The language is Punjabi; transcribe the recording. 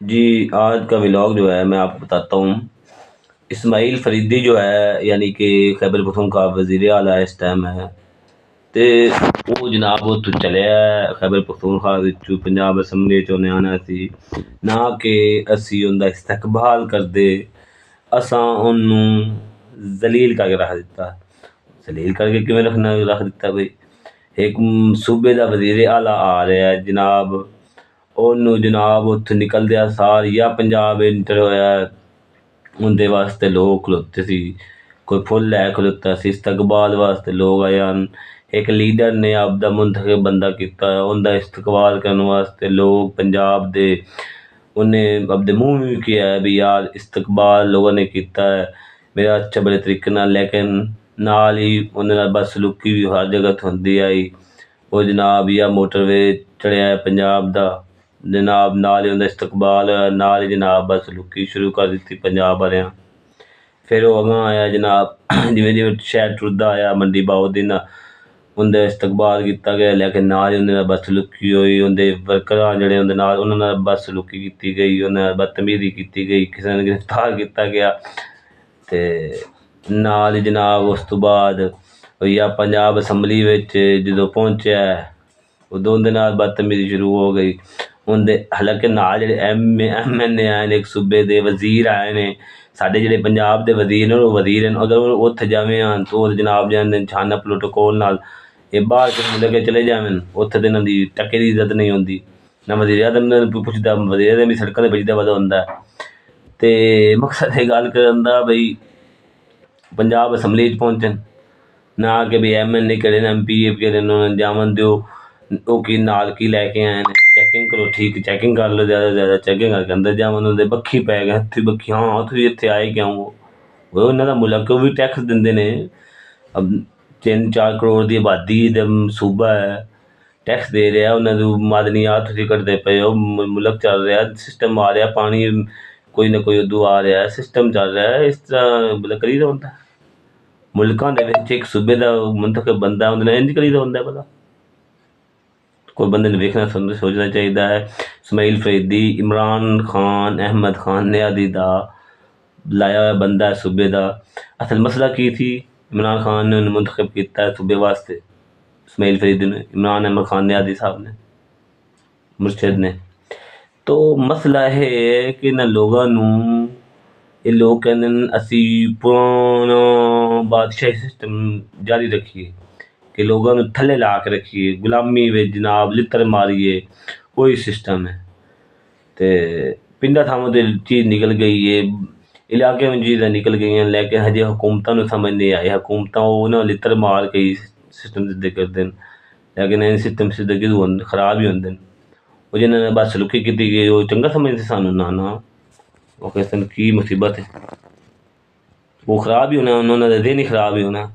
जी, आज का व्लॉग जो है मैं आपको बताता हूँ। इस्माइल फरीदी जो है यानी कि खैबर पख्तूनख्वा वज़ीर आला इस टाइम है ते वो जनाब उत्थों चलिया खैबर पख्तूनख्वा विचों पंजाब असैंबली चों उन्हें आना सी ना कि असी उनका इस्तकबाल करदे, असां उन्नू जलील करके रख दिता। जलील करके किवें रख दिता बई, एक सूबे दा वज़ीर आला आ रहा है जनाब, ਉਹਨੂੰ जनाब ਉੱਥੇ ਨਿਕਲਦਿਆਂ ਸਾਰ ਜਾਂ ਪੰਜਾਬ ਇੰਟਰ ਹੋਇਆ, ਉਹਦੇ ਵਾਸਤੇ ਲੋਕ ਖਲੋਤੇ ਸੀ, ਕੋਈ ਫੁੱਲ ਲੈ ਖਲੋਤਾ ਸੀ, ਇਸਤਕਬਾਲ ਵਾਸਤੇ ਲੋਕ ਆਏ ਹਨ। ਇੱਕ ਲੀਡਰ ਨੇ ਆਪਦਾ ਮੁੰਤਖਬ ਬੰਦਾ ਕੀਤਾ, ਉਹਦਾ ਇਸਤਕਬਾਲ ਕਰਨ ਵਾਸਤੇ ਲੋਕ ਪੰਜਾਬ ਦੇ, ਉਹਨੇ ਆਪਦੇ ਮੂੰਹ ਵੀ ਕਿਹਾ ਵੀ ਯਾਰ ਇਸਤਕਬਾਲ ਲੋਕਾਂ ਨੇ ਕੀਤਾ ਹੈ ਮੇਰਾ ਅੱਛਾ ਬੜੇ ਤਰੀਕੇ ਨਾਲ, ਲੇਕਿਨ ਨਾਲ ਹੀ ਉਹਦੇ ਨਾਲ ਬਦਸਲੂਕੀ ਵੀ ਹਰ ਜਗ੍ਹਾ ਤੋਂ ਹੁੰਦੀ ਆਈ। ਉਹ ਜਨਾਬ ਜਾਂ ਮੋਟਰਵੇ ਚੜ੍ਹਿਆ ਪੰਜਾਬ ਦਾ ਜਨਾਬ, ਨਾਲ ਹੀ ਉਹਦਾ ਇਸਤਕਬਾਲ ਹੋਇਆ, ਨਾਲ ਹੀ ਜਨਾਬ ਬਦਸਲੂਕੀ ਸ਼ੁਰੂ ਕਰ ਦਿੱਤੀ ਪੰਜਾਬ ਵਾਲਿਆਂ। ਫਿਰ ਉਹ ਅਗਾਂਹ ਆਇਆ ਜਨਾਬ, ਜਿਵੇਂ ਜਿਵੇਂ ਸ਼ਹਿਰ ਟੁਰਦਾ ਆਇਆ ਮੰਡੀ ਬਾਉਦੀਨ, ਉਹਦਾ ਇਸਤਕਬਾਲ ਕੀਤਾ ਗਿਆ, ਲੇਕਿਨ ਨਾਲ ਹੀ ਉਹਦੇ ਨਾਲ ਬਦਸਲੂਕੀ ਹੋਈ। ਉਹਦੇ ਵਰਕਰਾਂ ਜਿਹੜੇ ਉਹਦੇ ਨਾਲ, ਉਹਨਾਂ ਨਾਲ ਬਦਸਲੂਕੀ ਕੀਤੀ ਗਈ, ਉਹਨਾਂ ਨਾਲ ਬਦਤਮੀਜ਼ੀ ਕੀਤੀ ਗਈ, ਕਿਸੇ ਨੂੰ ਗ੍ਰਿਫਤਾਰ ਕੀਤਾ ਗਿਆ। ਅਤੇ ਨਾਲ ਹੀ ਜਨਾਬ ਉਸ ਤੋਂ ਬਾਅਦ ਜਾਂ ਪੰਜਾਬ ਅਸੈਂਬਲੀ ਵਿੱਚ ਜਦੋਂ ਪਹੁੰਚਿਆ, ਉਦੋਂ ਉਹਦੇ ਨਾਲ ਬਦਤਮੀਜ਼ੀ ਸ਼ੁਰੂ ਹੋ ਗਈ। ਉਹਦੇ ਹਾਲਾਂਕਿ ਨਾਲ ਜਿਹੜੇ ਐਮ ਐਨ ਏ ਆਏ ਨੇ, ਇੱਕ ਸੂਬੇ ਦੇ ਵਜ਼ੀਰ ਆਏ ਨੇ, ਸਾਡੇ ਜਿਹੜੇ ਪੰਜਾਬ ਦੇ ਵਜ਼ੀਰ ਨੇ ਉਹ ਵਜ਼ੀਰ ਨੇ, ਅਗਰ ਉਹ ਉੱਥੇ ਜਾਵੇਂ ਹਨ ਤਾਂ ਉਹ ਜਨਾਬ ਜਾਂਦੇ ਛਾਨਾ ਪ੍ਰੋਟੋਕੋਲ ਨਾਲ ਇਹ ਬਾਹਰ ਕਿਸੇ ਲੈ ਕੇ ਚਲੇ ਜਾਵਣ, ਉੱਥੇ ਤਾਂ ਇਹਨਾਂ ਦੀ ਟਕੇ ਦੀ ਇੱਜ਼ਤ ਨਹੀਂ ਹੁੰਦੀ, ਨਾ ਵਜ਼ੀਰ ਆਜ਼ਮ ਨੇ ਪੁੱਛਦਾ, ਵਜ਼ੀਰ ਆਜ਼ਮ ਵੀ ਸੜਕਾਂ 'ਤੇ ਵੱਜਦਾ ਵਧਾ ਹੁੰਦਾ। ਅਤੇ ਮਕਸਦ ਇਹ ਗੱਲ ਕਰਨ ਦਾ ਬਈ ਪੰਜਾਬ ਅਸੈਂਬਲੀ 'ਚ ਪਹੁੰਚਣ, ਨਾ ਕਿ ਵੀ ਐਮ ਐਨ ਏ ਕਿਹੜੇ ਨੇ, MP ਕਿਹੜੇ ਨੇ, ਉਹਨਾਂ ਨੂੰ ਜਾਵਣ ਦਿਓ। ਉਹ ਕੀ ਨਾਲ ਕੀ ਲੈ ਕੇ ਆਏ ਨੇ, ਚੈਕਿੰਗ ਕਰੋ, ਠੀਕ ਚੈਕਿੰਗ ਕਰ ਲਓ, ਜ਼ਿਆਦਾ ਤੋਂ ਜ਼ਿਆਦਾ ਚੈਕਿੰਗ ਕਰਕੇ ਅੰਦਰ ਜਾਵਣ। ਉਹਦੇ ਬੱਖੀ ਪੈ ਗਏ, ਹੱਥੀਂ ਬੱਖੀ, ਹਾਂ ਤੁਸੀਂ ਇੱਥੇ ਆਏ ਕਿਉਂ ਹੋ? ਉਹ ਉਹਨਾਂ ਦਾ ਮੁਲਕ, ਉਹ ਵੀ ਟੈਕਸ ਦਿੰਦੇ ਨੇ। 3-4 ਕਰੋੜ ਦੀ ਆਬਾਦੀ ਦਾ ਸੂਬਾ ਹੈ, ਟੈਕਸ ਦੇ ਰਿਹਾ, ਉਹਨਾਂ ਨੂੰ ਮਾਦਨੀਆਤ ਤੁਸੀਂ ਕੱਢਦੇ ਪਏ ਹੋ, ਮੁਲਕ ਚੱਲ ਰਿਹਾ, ਸਿਸਟਮ ਆ ਰਿਹਾ, ਪਾਣੀ ਕੋਈ ਨਾ ਕੋਈ ਉਦੋਂ ਆ ਰਿਹਾ, ਸਿਸਟਮ ਚੱਲ ਰਿਹਾ। ਇਸ ਤਰ੍ਹਾਂ ਮਤਲਬ ਕਰੀਦਾ ਹੁੰਦਾ ਮੁਲਕਾਂ ਦੇ ਵਿੱਚ। ਇੱਕ ਸੂਬੇ ਦਾ ਮੁੰਤਖਬ ਬੰਦਾ ਉਹਦੇ ਨਾਲ ਇੰਝ ਕਰੀਦਾ ਹੁੰਦਾ ਭਲਾ? ਕੋਈ ਬੰਦੇ ਨੂੰ ਵੇਖਣਾ ਸੋਚਣਾ ਚਾਹੀਦਾ ਹੈ। ਇਸਮਾਈਲ ਫਰੀਦੀ ਇਮਰਾਨ ਖਾਨ ਅਹਿਮਦ ਖਾਨ ਨਿਆਦੀ ਦਾ ਲਾਇਆ ਹੋਇਆ ਬੰਦਾ ਹੈ ਸੂਬੇ ਦਾ। ਅਸਲ ਮਸਲਾ ਕੀ ਸੀ, ਇਮਰਾਨ ਖਾਨ ਨੇ ਉਹਨੂੰ ਮੁੰਤਖਬ ਕੀਤਾ ਸੂਬੇ ਵਾਸਤੇ, ਇਸਮਾਈਲ ਫਰੀਦੀ ਨੇ, ਇਮਰਾਨ ਅਹਿਮਦ ਖਾਨ ਨਿਆਦੀ ਸਾਹਿਬ ਨੇ, ਮੁਰਸ਼ਿਦ ਨੇ। ਤੋ ਮਸਲਾ ਇਹ ਹੈ ਕਿ ਇਹਨਾਂ ਲੋਕਾਂ ਨੂੰ, ਇਹ ਲੋਕ ਕਹਿੰਦੇ ਨੇ ਅਸੀਂ ਪੁਰਾਣਾ ਬਾਦਸ਼ਾਹੀ ਸਿਸਟਮ ਜਾਰੀ ਰੱਖੀਏ, ਕਿ ਲੋਕਾਂ ਨੂੰ ਥੱਲੇ ਲਾ ਕੇ ਰੱਖੀਏ, ਗੁਲਾਮੀ ਵਿੱਚ ਜਨਾਬ ਲਿੱਤਰ ਮਾਰੀਏ, ਉਹੀ ਸਿਸਟਮ ਹੈ। ਅਤੇ ਪਿੰਡਾਂ ਥਾਵਾਂ 'ਤੇ ਚੀਜ਼ ਨਿਕਲ ਗਈ ਹੈ, ਇਲਾਕਿਆਂ ਵਿੱਚ ਚੀਜ਼ਾਂ ਨਿਕਲ ਗਈਆਂ, ਲੇਕਿਨ ਹਜੇ ਹਕੂਮਤਾਂ ਨੂੰ ਸਮਝ ਨਹੀਂ ਆਈ। ਹਕੂਮਤਾਂ ਉਹ ਨਾ ਲਿੱਤਰ ਮਾਰ ਕੇ ਹੀ ਸਿਸਟਮ ਸਿੱਧੇ ਕਰਦੇ ਨੇ, ਲੇਕਿਨ ਇਹ ਸਿਸਟਮ ਸਿੱਧੇ ਕਿਦੋਂ ਹੁੰਦੇ, ਖਰਾਬ ਹੀ ਹੁੰਦੇ ਨੇ। ਉਹ ਜਿਹਨਾਂ ਨੇ ਬਦਸਲੂਕੀ ਕੀਤੀ ਗਈ ਉਹ ਚੰਗਾ ਸਮਝਦੇ ਸਾਨੂੰ? ਨਾ ਨਾ, ਉਹ ਕਿਸੇ ਨੂੰ ਕੀ ਮੁਸੀਬਤ ਹੈ, ਉਹ ਖਰਾਬ ਹੀ ਹੋਣਾ, ਉਹਨਾਂ ਦਾ ਦਿਨ ਹੀ ਖਰਾਬ ਹੀ ਹੋਣਾ।